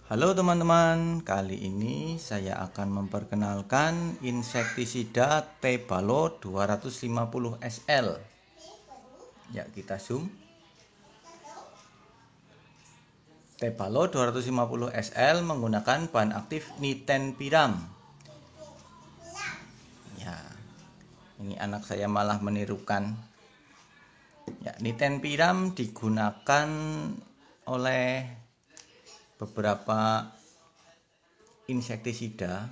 Halo teman-teman, kali ini saya akan memperkenalkan insektisida Tebalo 250 SL. Ya, kita zoom. Tebalo 250 SL menggunakan bahan aktif nitenpiram. Ya, ini anak saya malah menirukan. Ya, nitenpiram digunakan oleh beberapa insektisida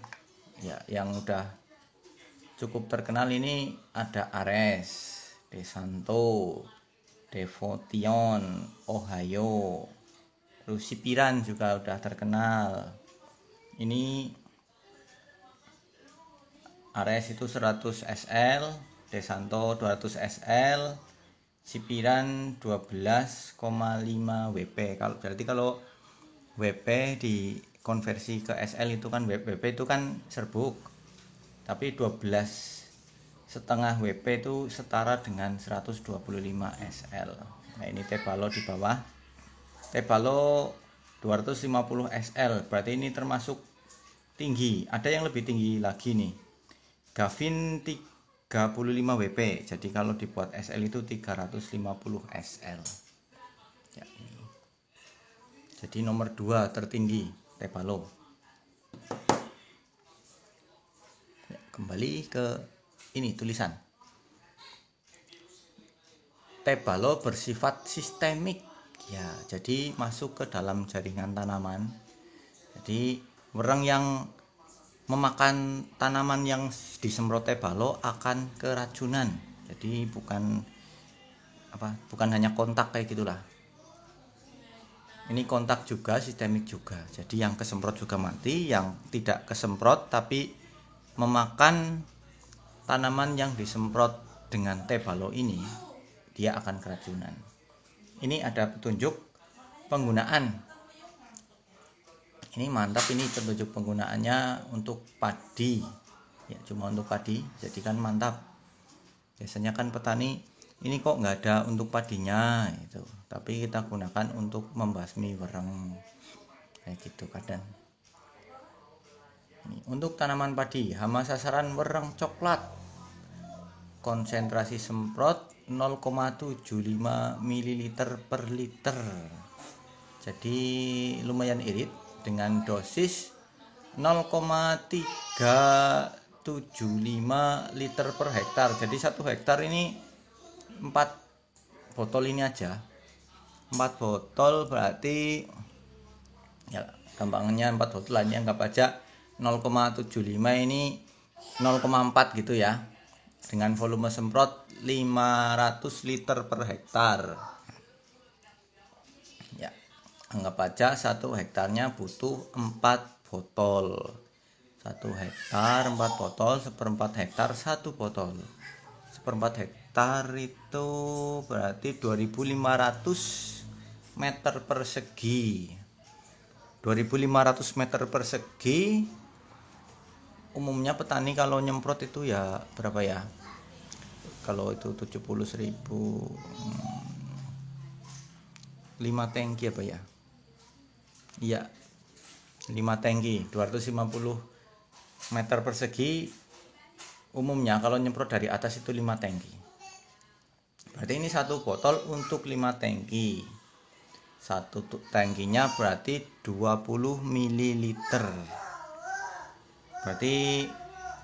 ya yang udah cukup terkenal. Ini ada Ares, Desanto, Devotion, Ohio, Lucipiran juga udah terkenal. Ini Ares itu 100 SL, Desanto 200 SL, Sipiran 12,5 WP. Berarti kalau WP dikonversi ke SL itu kan WP itu kan serbuk. Tapi 12,5 WP itu setara dengan 125 SL. Nah, ini Tebalo di bawah. Tebalo 250 SL, berarti ini termasuk tinggi. Ada yang lebih tinggi lagi nih. Gavin 35 WP. Jadi kalau dibuat SL itu 350 SL. Ya, ini. Jadi nomor 2 tertinggi Tebalo. Ya, kembali ke ini tulisan. Tebalo bersifat sistemik. Ya, jadi masuk ke dalam jaringan tanaman. Jadi wereng yang memakan tanaman yang disemprot Tebalo akan keracunan. Jadi bukan hanya kontak kayak gitulah. Ini kontak juga, sistemik juga. Jadi yang kesemprot juga mati, yang tidak kesemprot tapi memakan tanaman yang disemprot dengan Tebalo ini, dia akan keracunan. Ini ada petunjuk penggunaan. Ini mantap, ini petunjuk penggunaannya untuk padi. Ya, cuma untuk padi, jadi kan mantap. Biasanya kan petani ini kok nggak ada untuk padinya itu, tapi kita gunakan untuk membasmi wereng kayak gitu kadang. Ini untuk tanaman padi, hama sasaran wereng coklat, konsentrasi semprot 0,75 ml per liter. Jadi lumayan irit dengan dosis 0,375 liter per hektar. Jadi 1 hektar ini 4 botol ini aja. 4 botol berarti ya gampangnya 4 botol lah, ini anggap aja 0,75 ini 0,4 gitu ya. Dengan volume semprot 500 liter per hektar. Ya, anggap aja 1 hektarnya butuh 4 botol. 1 hektar 4 botol, 1/4 hektar 1 botol. 1/4 hektar itu berarti 2500 meter persegi. 2500 meter persegi. Umumnya petani kalau nyemprot itu ya berapa ya? Kalau itu 70.000 5 tangki apa ya? Iya, 5 tangki 250 meter persegi. Umumnya kalau nyemprot dari atas itu 5 tangki. Berarti ini 1 botol untuk 5 tangki. 1 tangkinya berarti 20 ml. Berarti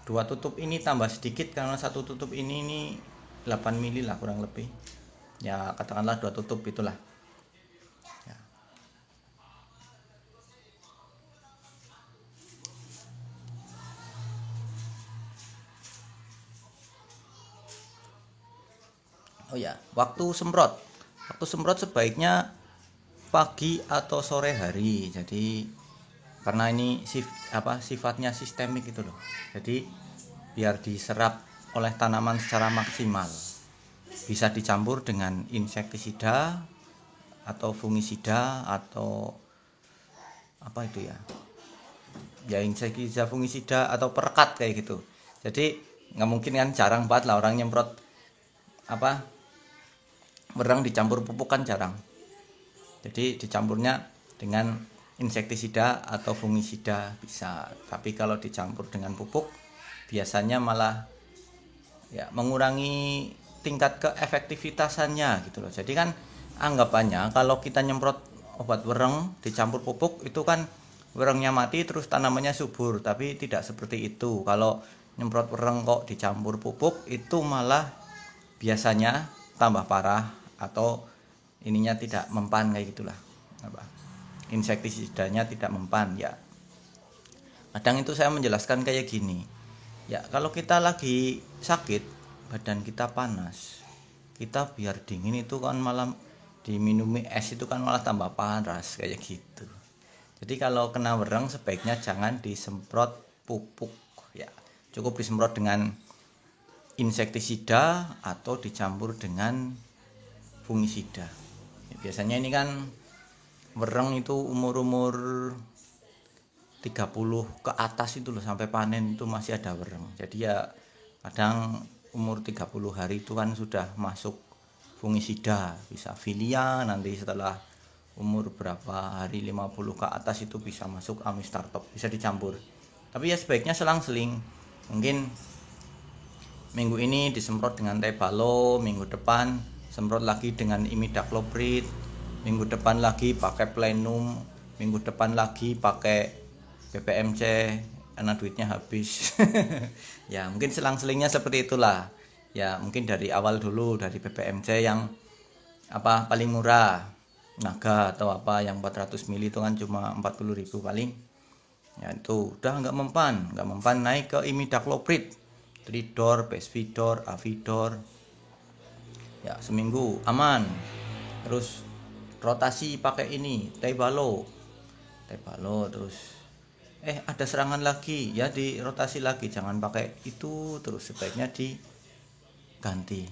2 tutup ini tambah sedikit karena 1 tutup ini 8 ml lah kurang lebih. Ya katakanlah 2 tutup itulah. Ya. Oh ya, waktu semprot. Waktu semprot sebaiknya pagi atau sore hari. Jadi karena ini sifatnya sistemik gitu loh. Jadi biar diserap oleh tanaman secara maksimal. Bisa dicampur dengan insektisida atau fungisida atau apa itu ya? Ya insektisida, fungisida atau perekat kayak gitu. Jadi nggak mungkin kan, jarang banget lah orang nyemprot wereng dicampur pupuk kan jarang. Jadi dicampurnya dengan insektisida atau fungisida bisa. Tapi kalau dicampur dengan pupuk biasanya malah ya mengurangi tingkat keefektivitasannya gitu loh. Jadi kan anggapannya kalau kita nyemprot obat wereng dicampur pupuk itu kan werengnya mati terus tanamannya subur, tapi tidak seperti itu. Kalau nyemprot wereng kok dicampur pupuk itu malah biasanya tambah parah atau ininya tidak mempan kayak gitulah. Insektisidanya tidak mempan ya. Kadang itu saya menjelaskan kayak gini. Ya, kalau kita lagi sakit, badan kita panas, kita biar dingin itu kan malah diminumi es itu kan malah tambah panas kayak gitu. Jadi kalau kena wereng sebaiknya jangan disemprot pupuk ya. Cukup disemprot dengan insektisida atau dicampur dengan fungisida. Ya, biasanya ini kan wereng itu umur-umur 30 ke atas itu loh, sampai panen itu masih ada wereng. Jadi ya kadang umur 30 hari itu kan sudah masuk fungisida, bisa filia, nanti setelah umur berapa hari 50 ke atas itu bisa masuk amistartop, bisa dicampur. Tapi ya sebaiknya selang-seling. Mungkin minggu ini disemprot dengan tebalo, minggu depan semprot lagi dengan imidacloprid, minggu depan lagi pakai plenum, minggu depan lagi pakai BPMC karena duitnya habis. Ya mungkin selang-selingnya seperti itulah. Ya mungkin dari awal dulu dari BPMC yang paling murah, Naga atau yang 400 ml itu kan cuma 40.000 paling. Ya itu udah nggak mempan naik ke imidacloprid, Tridor, Pesvidor, Avidor. Ya seminggu aman. Terus rotasi pakai ini Tebalo terus ada serangan lagi ya dirotasi lagi, jangan pakai itu terus, sebaiknya diganti,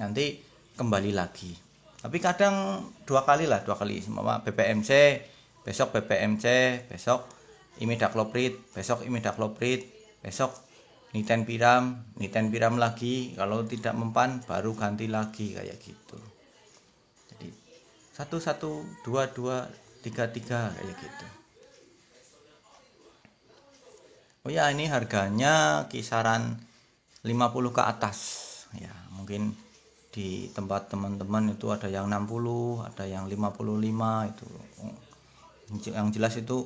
nanti kembali lagi. Tapi kadang dua kali semua BPMC, besok BPMC, besok imidacloprid, besok nitenpiram lagi, kalau tidak mempan baru ganti lagi kayak gitu. Jadi 1 1 2 2 3 3 kayak gitu. Oh ya, ini harganya kisaran 50 ke atas ya. Mungkin di tempat teman-teman itu ada yang 60, ada yang 55 itu. Yang jelas itu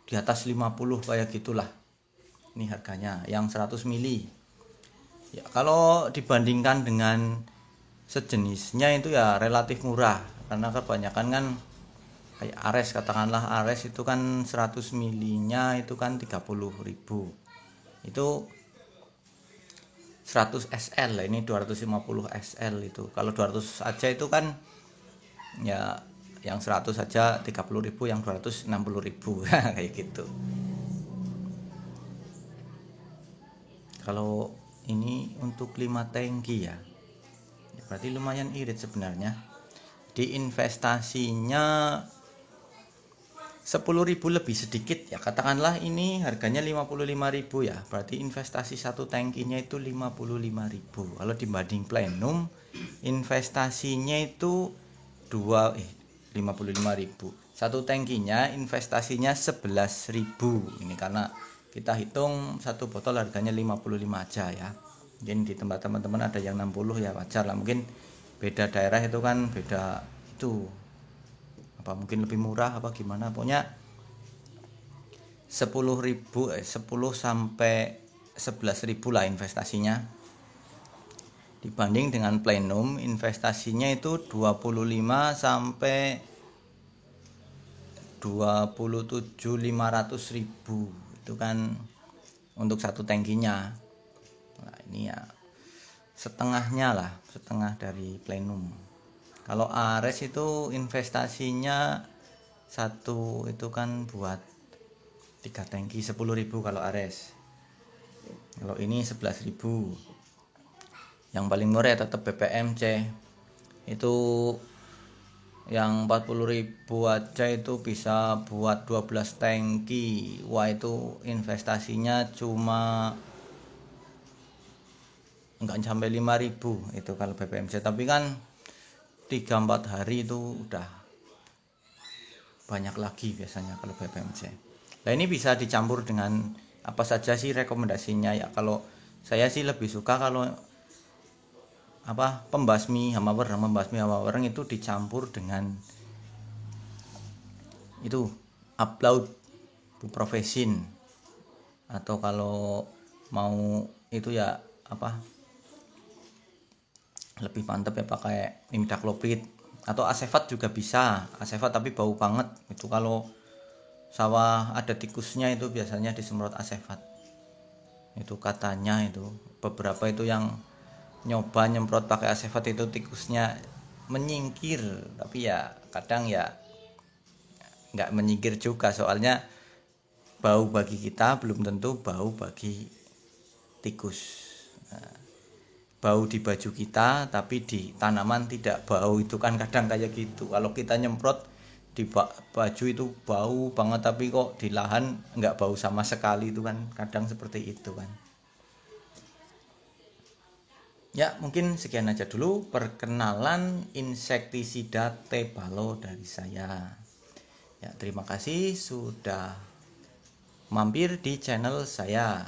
di atas 50 kayak gitulah. Ini harganya yang 100 mili. Ya, kalau dibandingkan dengan sejenisnya itu ya relatif murah, karena kebanyakan kan kayak Ares, katakanlah Ares itu kan 100 milinya itu kan 30.000. Itu 100 SL, ini 250 SL itu. Kalau 200 aja itu kan ya yang 100 saja 30.000, yang 200 60.000 kayak gitu. Kalau ini untuk 5 tangki ya berarti lumayan irit sebenarnya. Di investasinya 10.000 lebih sedikit ya, katakanlah ini harganya 55.000 ya, berarti investasi satu tangkinya itu 55.000. Kalau dibanding plenum investasinya itu 55.000. Satu tangkinya investasinya 11.000. Ini karena kita hitung satu botol harganya 55 aja ya. Mungkin di tempat teman-teman ada yang 60 ya, wajar lah, mungkin beda daerah itu kan beda itu, mungkin lebih murah gimana, pokoknya 10 sampai 11.000 lah investasinya. Dibanding dengan plenum investasinya itu 25 sampai 27.500.000 itu kan untuk satu tangkinya. Nah ini ya setengah dari plenum. Kalau Ares itu investasinya satu itu kan buat 3 tangki 10.000 kalau Ares. Kalau ini 11.000. Yang paling murah tetap BPMC. Itu yang 40.000 aja itu bisa buat 12 tangki. Wah, itu investasinya cuma enggak sampai 5.000 itu kalau BPMC, tapi kan 3-4 hari itu udah banyak lagi biasanya kalau BPMC. Nah ini bisa dicampur dengan apa saja sih rekomendasinya ya. Kalau saya sih lebih suka kalau pembasmi hama wereng itu dicampur dengan itu upload buprofesin, atau kalau mau itu ya lebih mantep ya pakai imidacloprid, atau asefat juga bisa, asefat tapi bau banget itu. Kalau sawah ada tikusnya itu biasanya disemprot asefat, itu katanya. Itu beberapa itu yang nyoba nyemprot pakai asefat itu tikusnya menyingkir, tapi ya kadang ya nggak menyingkir juga, soalnya bau bagi kita belum tentu bau bagi tikus. Nah, bau di baju kita tapi di tanaman tidak bau, itu kan kadang kayak gitu. Kalau kita nyemprot di baju itu bau banget, tapi kok di lahan nggak bau sama sekali, itu kan kadang seperti itu kan. Ya mungkin sekian aja dulu perkenalan insektisida Tebalo dari saya. Ya terima kasih sudah mampir di channel saya.